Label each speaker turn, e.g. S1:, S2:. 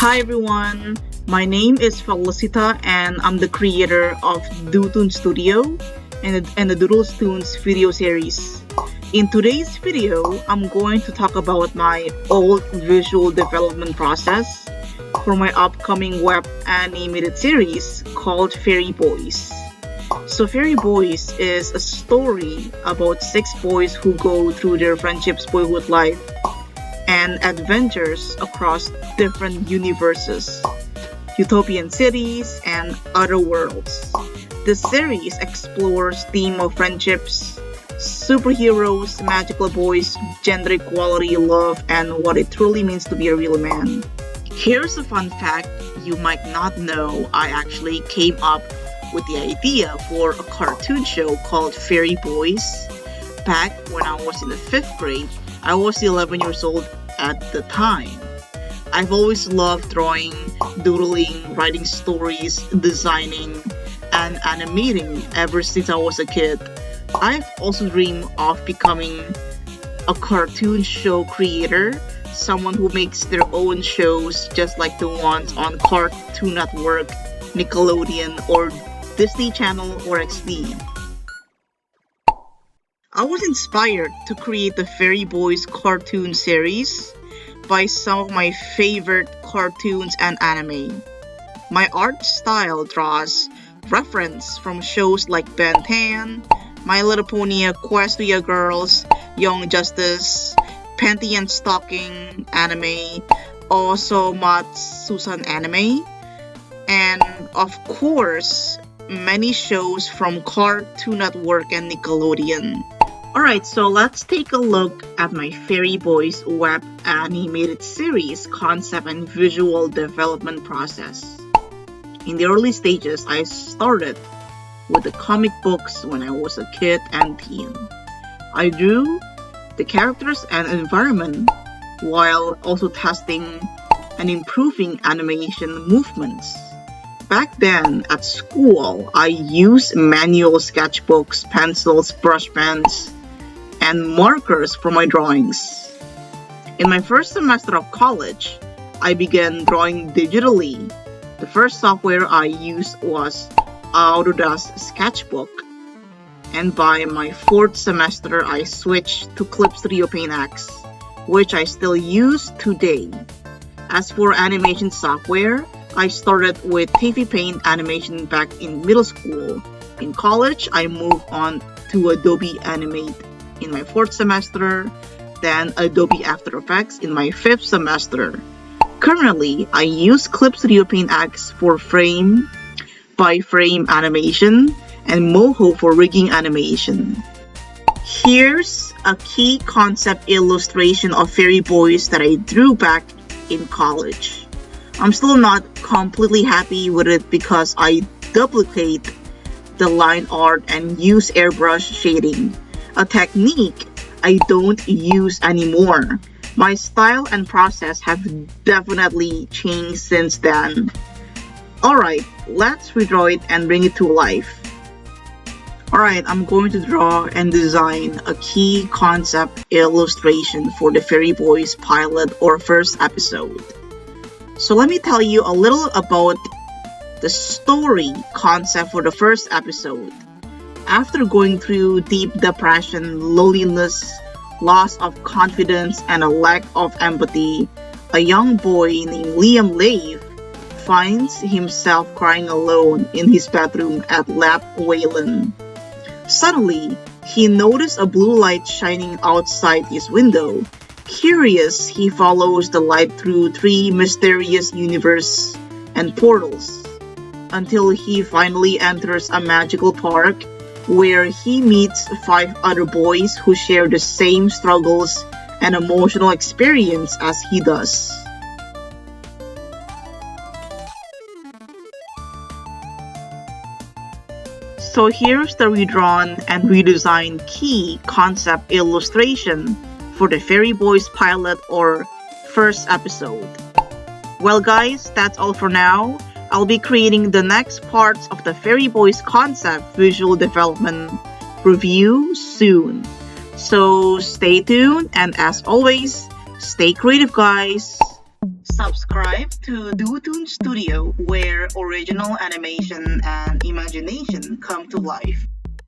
S1: Hi everyone, my name is Felicita and I'm the creator of Doodtoon Studio and the Doodlestoons video series. In today's video, I'm going to talk about my old visual development process for my upcoming web animated series called Fairy Boys. So Fairy Boys is a story about 6 boys who go through their friendship's boyhood life and adventures across different universes, utopian cities, and other worlds. This series explores theme of friendships, superheroes, magical boys, gender equality, love, and what it truly means to be a real man. Here's a fun fact you might not know. I actually came up with the idea for a cartoon show called Fairy Boys back when I was in the 5th grade. I was 11 years old at the time. I've always loved drawing, doodling, writing stories, designing, and animating ever since I was a kid. I've also dreamed of becoming a cartoon show creator, someone who makes their own shows just like the ones on Cartoon Network, Nickelodeon, or Disney Channel or XD. I was inspired to create the Fairy Boys cartoon series by some of my favorite cartoons and anime. My art style draws reference from shows like Ben 10, My Little Pony, Equestria Girls, Young Justice, Panty and Stocking anime, also Matsusan anime, and of course, many shows from Cartoon Network and Nickelodeon. Alright, so let's take a look at my Fairy Boys web animated series concept and visual development process. In the early stages, I started with the comic books when I was a kid and teen. I drew the characters and environment while also testing and improving animation movements. Back then, at school, I used manual sketchbooks, pencils, brush pens, and markers for my drawings. In my first semester of college, I began drawing digitally. The first software I used was Autodesk Sketchbook, and by my 4th semester, I switched to Clip Studio Paint X, which I still use today. As for animation software, I started with TV Paint animation back in middle school. In college, I moved on to Adobe Animate in my 4th semester, then Adobe After Effects in my 5th semester. Currently, I use Clip Studio Paint X for frame-by-frame animation and Moho for rigging animation. Here's a key concept illustration of Fairy Boys that I drew back in college. I'm still not completely happy with it because I duplicate the line art and use airbrush shading, a technique I don't use anymore. My style and process have definitely changed since then. Alright, let's redraw it and bring it to life. Alright, I'm going to draw and design a key concept illustration for the Fairy Boys pilot or first episode. So let me tell you a little about the story concept for the first episode. After going through deep depression, loneliness, loss of confidence, and a lack of empathy, a young boy named Liam Lave finds himself crying alone in his bedroom at Lap Wayland. Suddenly, he noticed a blue light shining outside his window. Curious, he follows the light through 3 mysterious universes and portals until he finally enters a magical park where he meets 5 other boys who share the same struggles and emotional experience as he does. So here's the redrawn and redesigned key concept illustration for the Fairy Boys pilot or first episode. Well guys, that's all for now. I'll be creating the next parts of the Fairy Boys concept visual development review soon. So stay tuned and as always, stay creative guys. Subscribe to Dotoon Studio, where original animation and imagination come to life.